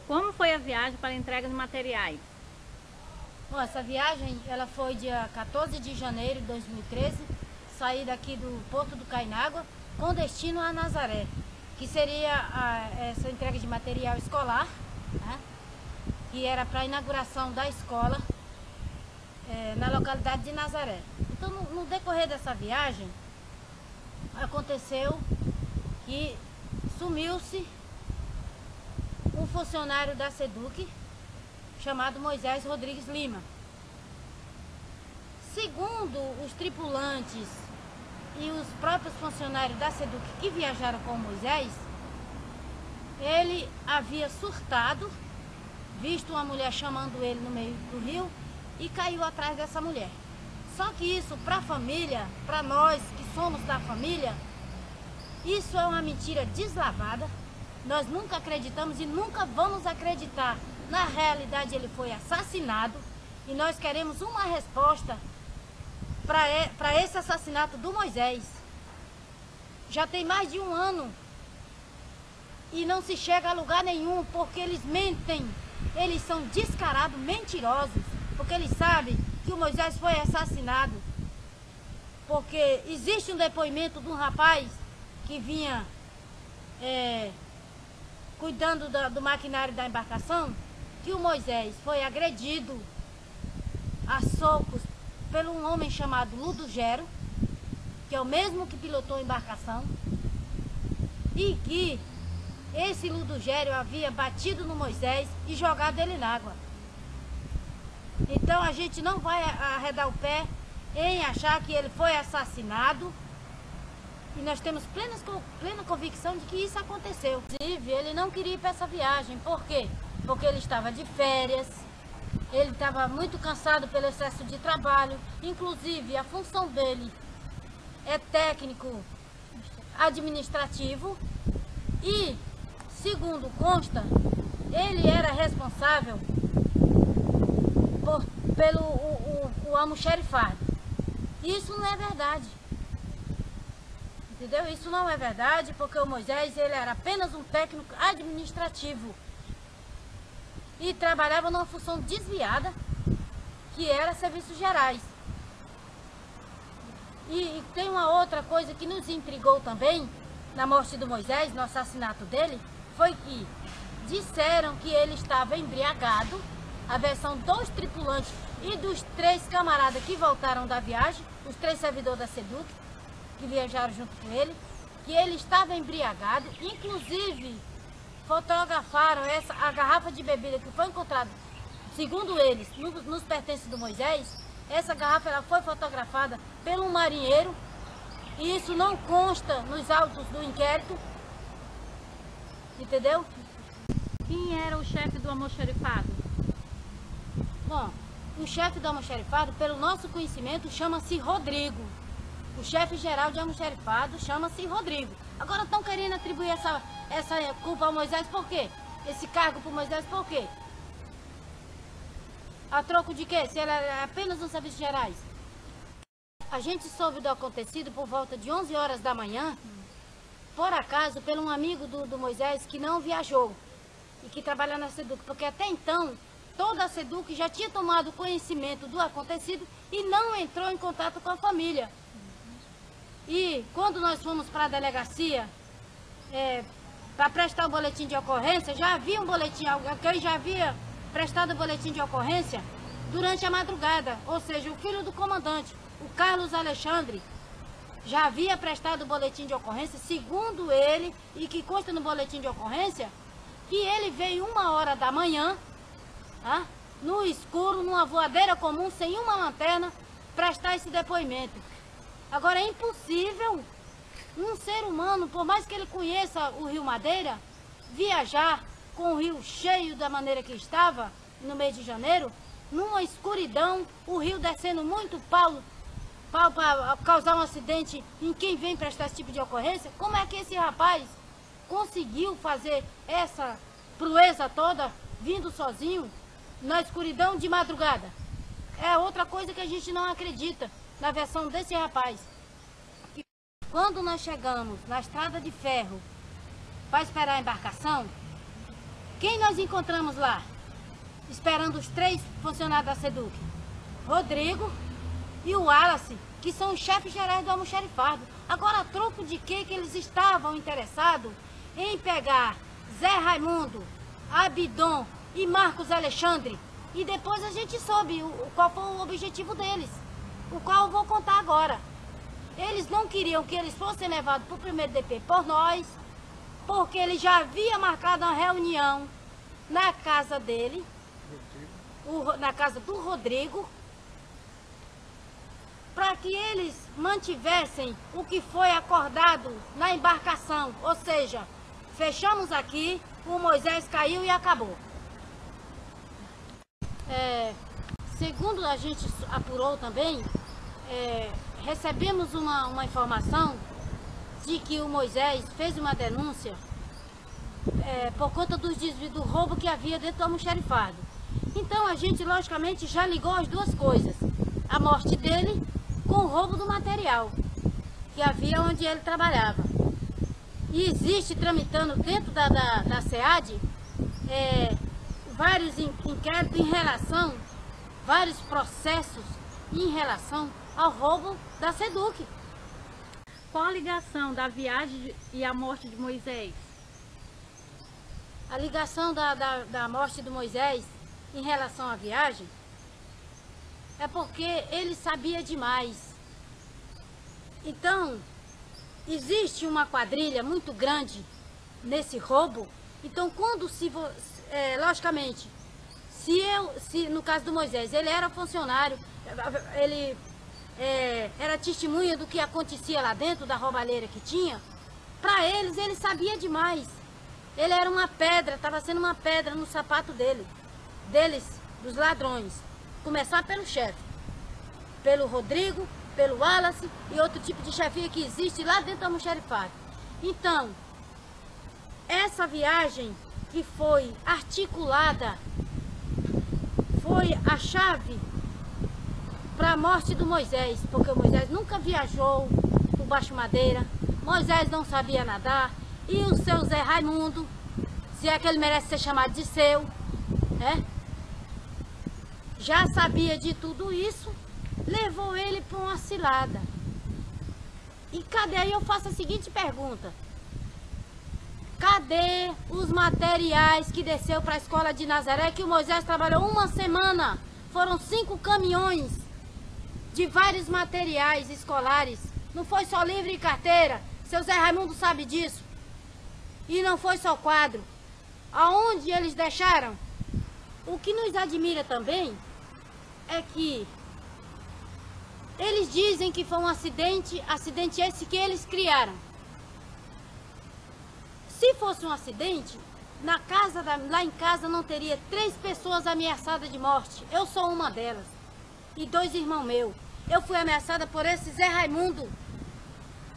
Como foi a viagem para a entrega de materiais? Bom, essa viagem ela foi dia 14 de janeiro de 2013, saí daqui do Porto do Cainágua com destino a Nazaré, que seria essa entrega de material escolar, né, que era para a inauguração da escola na localidade de Nazaré. Então, no decorrer dessa viagem, aconteceu que sumiu-se um funcionário da SEDUC chamado Moisés Rodrigues Lima. Segundo os tripulantes e os próprios funcionários da SEDUC que viajaram com Moisés, ele havia surtado, visto uma mulher chamando ele no meio do rio e caiu atrás dessa mulher. Só que isso para a família, para nós que somos da família, isso é uma mentira deslavada. Nós nunca acreditamos e nunca vamos acreditar. Na realidade, ele foi assassinado e nós queremos uma resposta para esse assassinato do Moisés. Já tem mais de um ano e não se chega a lugar nenhum porque eles mentem. Eles são descarados, mentirosos, porque eles sabem que o Moisés foi assassinado. Porque existe um depoimento de um rapaz que vinha cuidando do maquinário da embarcação, que o Moisés foi agredido a socos por um homem chamado Ludogero, que é o mesmo que pilotou a embarcação, e que esse Ludogero havia batido no Moisés e jogado ele na água. Então a gente não vai arredar o pé em achar que ele foi assassinado, e nós temos plena convicção de que isso aconteceu. Inclusive, ele não queria ir para essa viagem. Por quê? Porque ele estava de férias, ele estava muito cansado pelo excesso de trabalho. Inclusive, a função dele é técnico administrativo e, segundo consta, ele era responsável pelo almoxarifado. Isso não é verdade. Entendeu? Isso não é verdade, porque o Moisés ele era apenas um técnico administrativo e trabalhava numa função desviada, que era serviços gerais. E tem uma outra coisa que nos intrigou também na morte do Moisés, no assassinato dele, foi que disseram que ele estava embriagado, a versão dos tripulantes e dos 3 camaradas que voltaram da viagem, os 3 servidores da SEDUC, que viajaram junto com ele, que ele estava embriagado, inclusive fotografaram a garrafa de bebida que foi encontrada, segundo eles, nos pertences do Moisés. Essa garrafa ela foi fotografada por um marinheiro, e isso não consta nos autos do inquérito, entendeu? Quem era o chefe do almoxarifado? Bom, o chefe do almoxarifado, pelo nosso conhecimento, chama-se Rodrigo. O chefe geral de almoxarifado chama-se Rodrigo. Agora estão querendo atribuir essa culpa ao Moisés por quê? Esse cargo para o Moisés por quê? A troco de quê? Se ele é apenas um serviços gerais. A gente soube do acontecido por volta de 11 horas da manhã, por acaso, por um amigo do Moisés que não viajou e que trabalha na SEDUC, porque até então toda a SEDUC já tinha tomado conhecimento do acontecido e não entrou em contato com a família. E quando nós fomos para a delegacia para prestar o boletim de ocorrência, já havia um boletim, alguém já havia prestado o boletim de ocorrência durante a madrugada, ou seja, o filho do comandante, o Carlos Alexandre, já havia prestado o boletim de ocorrência, segundo ele, e que consta no boletim de ocorrência, que ele veio 1h da manhã, no escuro, numa voadeira comum, sem uma lanterna, prestar esse depoimento. Agora é impossível um ser humano, por mais que ele conheça o Rio Madeira, viajar com o rio cheio da maneira que estava, no mês de janeiro, numa escuridão, o rio descendo muito pau para causar um acidente em quem vem prestar esse tipo de ocorrência. Como é que esse rapaz conseguiu fazer essa proeza toda, vindo sozinho, na escuridão de madrugada? É outra coisa que a gente não acredita na versão desse rapaz. Quando nós chegamos na estrada de ferro para esperar a embarcação, Quem nós encontramos lá? Esperando os 3 funcionários da SEDUC. Rodrigo e o Wallace, que são os chefes gerais do almoxarifado. Agora, a troco de que eles estavam interessados em pegar Zé Raimundo, Abidon e Marcos Alexandre? E depois a gente soube qual foi o objetivo deles, o qual eu vou contar agora. Eles não queriam que eles fossem levados para o primeiro DP por nós, porque ele já havia marcado uma reunião na casa dele, na casa do Rodrigo, para que eles mantivessem o que foi acordado na embarcação. Ou seja, fechamos aqui, o Moisés caiu e acabou. Segundo a gente apurou também, recebemos uma informação de que o Moisés fez uma denúncia por conta do roubo que havia dentro do almoxarifado. Então a gente, logicamente, já ligou as duas coisas. A morte dele com o roubo do material que havia onde ele trabalhava. E existe tramitando dentro da SEAD vários inquéritos em relação, vários processos em relação ao roubo da SEDUC. Qual a ligação da viagem e a morte de Moisés? A ligação da morte do Moisés em relação à viagem é porque ele sabia demais. Então, existe uma quadrilha muito grande nesse roubo. Então, quando logicamente, se no caso do Moisés, ele era funcionário, ele era testemunha do que acontecia lá dentro, da roubalheira que tinha, para eles, ele sabia demais. Ele era uma pedra, estava sendo uma pedra no sapato deles, dos ladrões. Começar pelo chefe, pelo Rodrigo, pelo Wallace e outro tipo de chefia que existe lá dentro do almoxarifado. Então, essa viagem que foi articulada foi a chave para a morte do Moisés, porque o Moisés nunca viajou por Baixo Madeira, Moisés não sabia nadar, e o seu Zé Raimundo, se é que ele merece ser chamado de seu, já sabia de tudo isso, levou ele para uma cilada. E cadê? Aí eu faço a seguinte pergunta: cadê os materiais que desceu para a escola de Nazaré, que o Moisés trabalhou uma semana? Foram 5 caminhões de vários materiais escolares. Não foi só livro e carteira. Seu Zé Raimundo sabe disso. E não foi só quadro. Aonde eles deixaram? O que nos admira também é que eles dizem que foi um acidente esse que eles criaram. Se fosse um acidente, lá em casa não teria 3 pessoas ameaçadas de morte. Eu sou uma delas. E 2 irmãos meus. Eu fui ameaçada por esse Zé Raimundo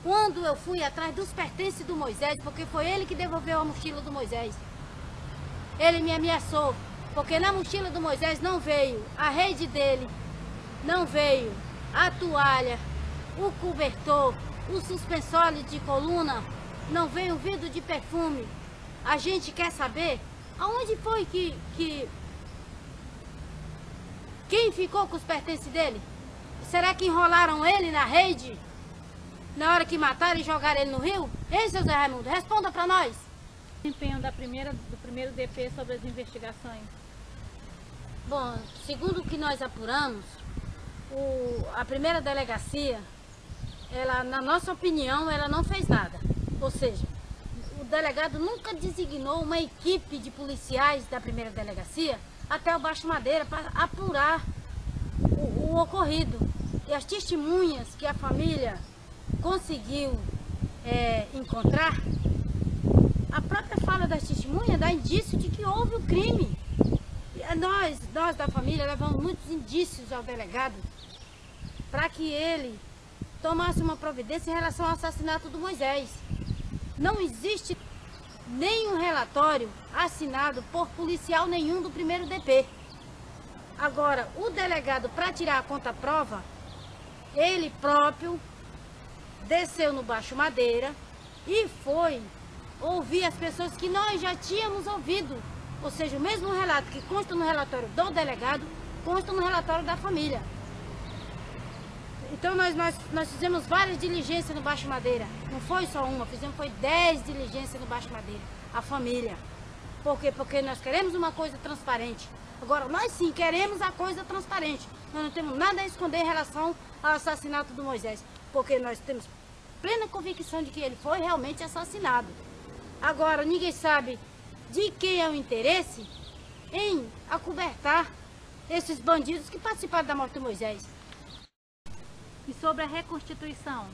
quando eu fui atrás dos pertences do Moisés, porque foi ele que devolveu a mochila do Moisés. Ele me ameaçou, porque na mochila do Moisés não veio a rede dele, não veio a toalha, o cobertor, o suspensório de coluna, não veio o vidro de perfume. A gente quer saber aonde foi quem ficou com os pertences dele? Será que enrolaram ele na rede na hora que mataram e jogaram ele no rio? Ei, seu Zé Raimundo, responda para nós. O desempenho do primeiro DP sobre as investigações? Bom, segundo o que nós apuramos, a primeira delegacia, ela, na nossa opinião, ela não fez nada. Ou seja, o delegado nunca designou uma equipe de policiais da primeira delegacia até o Baixo Madeira para apurar o ocorrido. E as testemunhas que a família conseguiu encontrar, a própria fala das testemunhas dá indício de que houve o crime. Nós da família levamos muitos indícios ao delegado para que ele tomasse uma providência em relação ao assassinato do Moisés. Não existe nenhum relatório assinado por policial nenhum do primeiro DP. Agora, o delegado, para tirar a conta-prova, ele próprio desceu no Baixo Madeira e foi ouvir as pessoas que nós já tínhamos ouvido Ou seja, o mesmo relato que consta no relatório do delegado, consta no relatório da família. Então nós fizemos várias diligências no Baixo Madeira. Não foi só uma, foi 10 diligências no Baixo Madeira. A família. Por quê? Porque nós queremos uma coisa transparente. Agora, nós sim queremos a coisa transparente. Nós não temos nada a esconder em relação ao assassinato do Moisés. Porque nós temos plena convicção de que ele foi realmente assassinado. Agora, ninguém sabe de quem é o interesse em acobertar esses bandidos que participaram da morte do Moisés. E sobre a reconstituição?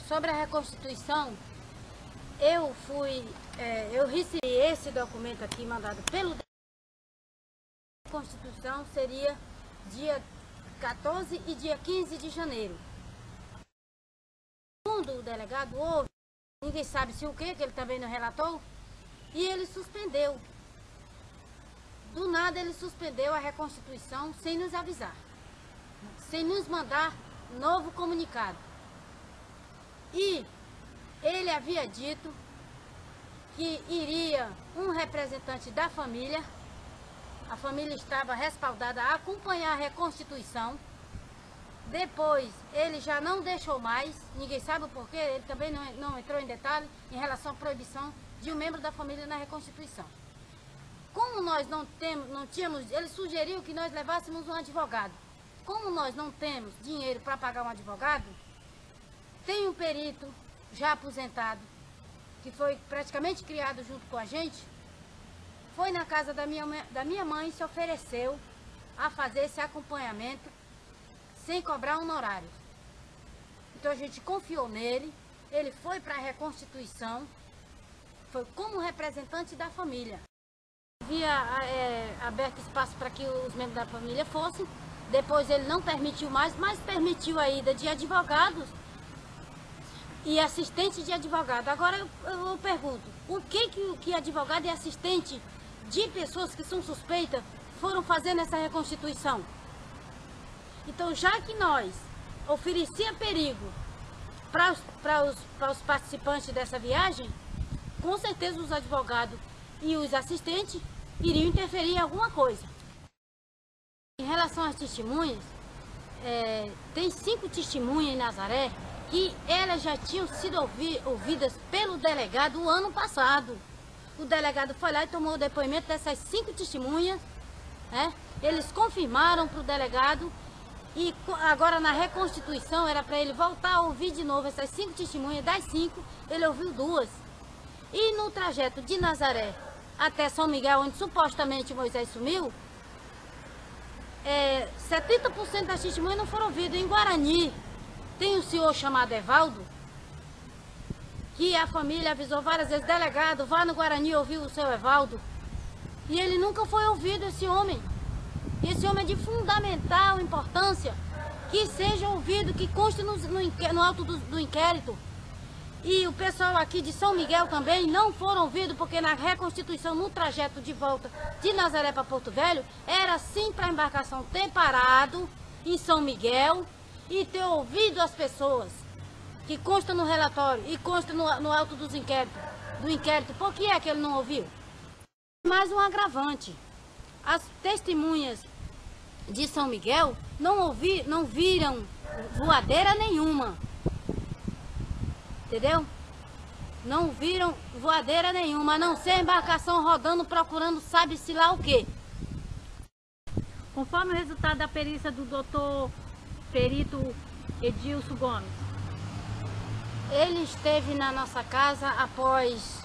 Sobre a reconstituição, eu recebi esse documento aqui mandado pelo a reconstituição seria dia 14 e dia 15 de janeiro. Segundo o delegado, houve, ninguém sabe se o que ele também não relatou, e ele suspendeu. Do nada ele suspendeu a reconstituição sem nos avisar, sem nos mandar novo comunicado. E ele havia dito que iria um representante da família, a família estava respaldada a acompanhar a reconstituição. Depois ele já não deixou mais, ninguém sabe o porquê, ele também não entrou em detalhe em relação à proibição de um membro da família na reconstituição. Como nós não tínhamos, ele sugeriu que nós levássemos um advogado. Como nós não temos dinheiro para pagar um advogado, tem um perito já aposentado, que foi praticamente criado junto com a gente, foi na casa da minha mãe e se ofereceu a fazer esse acompanhamento sem cobrar honorários. Então a gente confiou nele, ele foi para a reconstituição, foi como representante da família. Havia aberto espaço para que os membros da família fossem, depois ele não permitiu mais, mas permitiu a ida de advogados e assistente de advogado. Agora eu pergunto, o que advogado e assistente de pessoas que são suspeitas foram fazer nessa reconstituição? Então, já que nós oferecia perigo para os participantes dessa viagem, com certeza os advogados e os assistentes iriam interferir em alguma coisa. Em relação às testemunhas, tem 5 testemunhas em Nazaré que elas já tinham sido ouvidas pelo delegado o ano passado. O delegado foi lá e tomou o depoimento dessas 5 testemunhas, eles confirmaram para o delegado e agora na reconstituição era para ele voltar a ouvir de novo essas 5 testemunhas. Das 5, ele ouviu 2. E no trajeto de Nazaré até São Miguel, onde supostamente Moisés sumiu, 70% das testemunhas não foram ouvidas. Em Guarani, tem um senhor chamado Evaldo, que a família avisou várias vezes, delegado, vá no Guarani ouvir o seu Evaldo. E ele nunca foi ouvido, esse homem. E esse homem é de fundamental importância que seja ouvido, que conste no auto do inquérito. E o pessoal aqui de São Miguel também não foram ouvidos, porque na reconstituição, no trajeto de volta de Nazaré para Porto Velho, era sim para a embarcação ter parado em São Miguel e ter ouvido as pessoas, que consta no relatório e consta no auto do inquérito. Por que é que ele não ouviu? Mais um agravante. As testemunhas de São Miguel não viram voadeira nenhuma. Entendeu? Não viram voadeira nenhuma, a não ser a embarcação rodando, procurando sabe-se lá o quê. Conforme o resultado da perícia do doutor perito Edilson Gomes, ele esteve na nossa casa após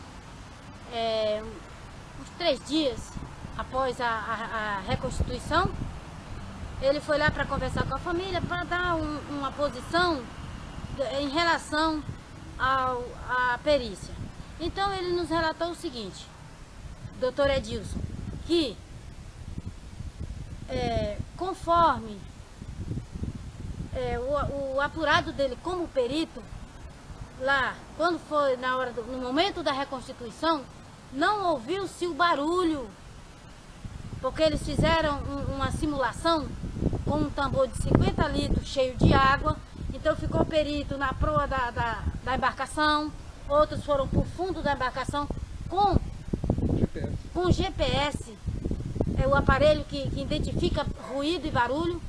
uns 3 dias após a reconstituição. Ele foi lá para conversar com a família, para dar uma posição em relação à perícia. Então ele nos relatou o seguinte, doutor Edilson, que conforme o apurado dele como perito, lá, quando foi no momento da reconstituição, não ouviu-se o barulho, porque eles fizeram uma simulação com um tambor de 50 litros cheio de água. Então ficou o perito na proa da embarcação, outros foram para o fundo da embarcação com com GPS, é o aparelho que identifica ruído e barulho,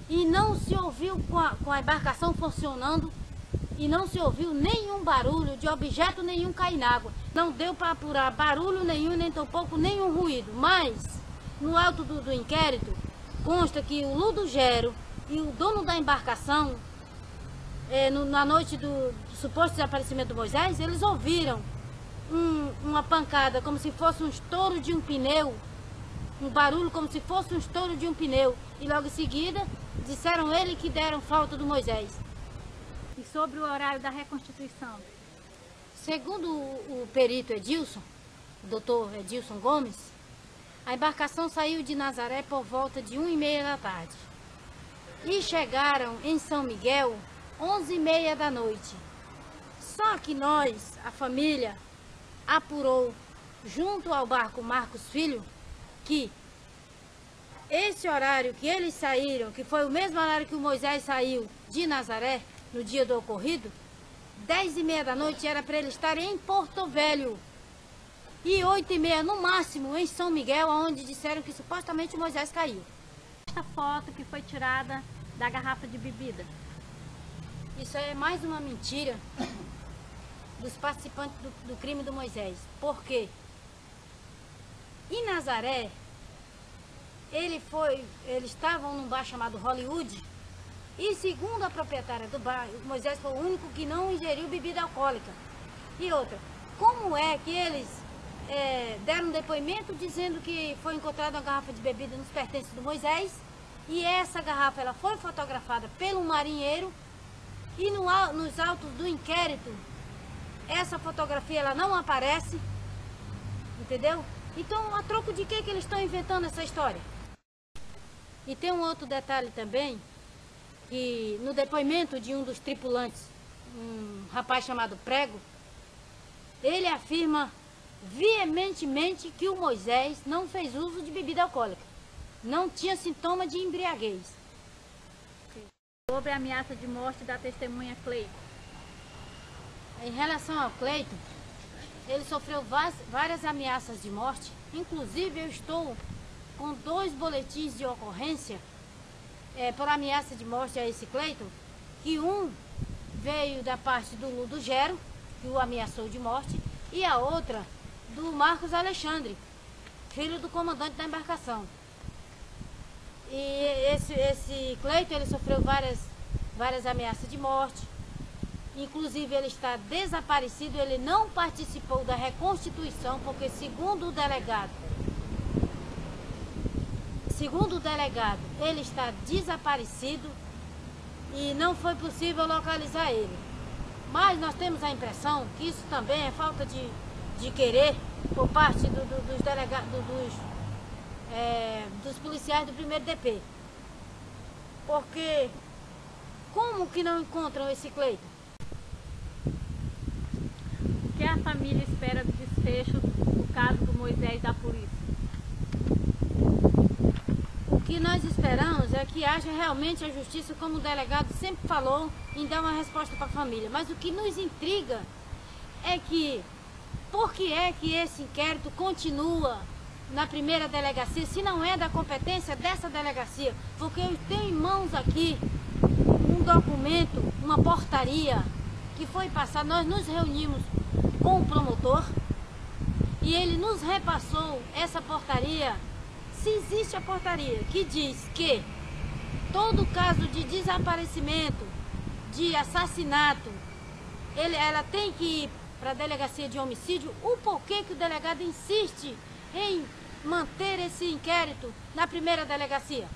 e não se ouviu com a embarcação funcionando, e não se ouviu nenhum barulho de objeto nenhum cair na água. Não deu para apurar barulho nenhum, nem tampouco nenhum ruído. Mas, no auto do inquérito, consta que o Ludogero e o dono da embarcação, na noite do suposto desaparecimento do Moisés, eles ouviram uma pancada como se fosse um estouro de um pneu, um barulho como se fosse um estouro de um pneu. E logo em seguida, disseram ele que deram falta do Moisés. E sobre o horário da reconstituição? Segundo o perito Edilson, o doutor Edilson Gomes, a embarcação saiu de Nazaré por volta de 1h30 da tarde. E chegaram em São Miguel 11h30 da noite. Só que nós, a família, apurou junto ao barco Marcos Filho que esse horário que eles saíram, que foi o mesmo horário que o Moisés saiu de Nazaré no dia do ocorrido, 10h30 da noite era para eles estarem em Porto Velho e 8h30 no máximo em São Miguel, onde disseram que supostamente o Moisés caiu. Esta foto que foi tirada da garrafa de bebida. Isso é mais uma mentira dos participantes do crime do Moisés. Por quê? Em Nazaré, eles estavam num bar chamado Hollywood, e segundo a proprietária do bar, o Moisés foi o único que não ingeriu bebida alcoólica. E outra, como é que eles deram um depoimento dizendo que foi encontrada uma garrafa de bebida nos pertences do Moisés, e essa garrafa ela foi fotografada pelo marinheiro, e nos autos do inquérito, essa fotografia ela não aparece, entendeu? Então, a troco de que eles estão inventando essa história? E tem um outro detalhe também, que no depoimento de um dos tripulantes, um rapaz chamado Prego, ele afirma veementemente que o Moisés não fez uso de bebida alcoólica, não tinha sintoma de embriaguez. Sobre a ameaça de morte da testemunha Cleito. Em relação ao Cleito, ele sofreu várias ameaças de morte, inclusive eu estou com 2 boletins de ocorrência por ameaça de morte a esse Cleito, que um veio da parte do Ludogero, que o ameaçou de morte, e a outra do Marcos Alexandre, filho do comandante da embarcação. E esse Cleito, ele sofreu várias ameaças de morte, inclusive ele está desaparecido, ele não participou da reconstituição, porque segundo o delegado, ele está desaparecido e não foi possível localizar ele. Mas nós temos a impressão que isso também é falta de querer por parte dos delegados, dos policiais do 1º DP. Porque como que não encontram esse Cleito? O que a família espera do desfecho do caso do Moisés e da polícia? O que nós esperamos é que haja realmente a justiça, como o delegado sempre falou, em dar uma resposta para a família. Mas o que nos intriga é que, por que é que esse inquérito continua na 1ª delegacia, se não é da competência dessa delegacia? Porque eu tenho em mãos aqui um documento, uma portaria, que foi passado, nós nos reunimos com o promotor, e ele nos repassou essa portaria. Se existe a portaria que diz que todo caso de desaparecimento, de assassinato, ela tem que ir para a delegacia de homicídio, o porquê que o delegado insiste em manter esse inquérito na 1ª delegacia?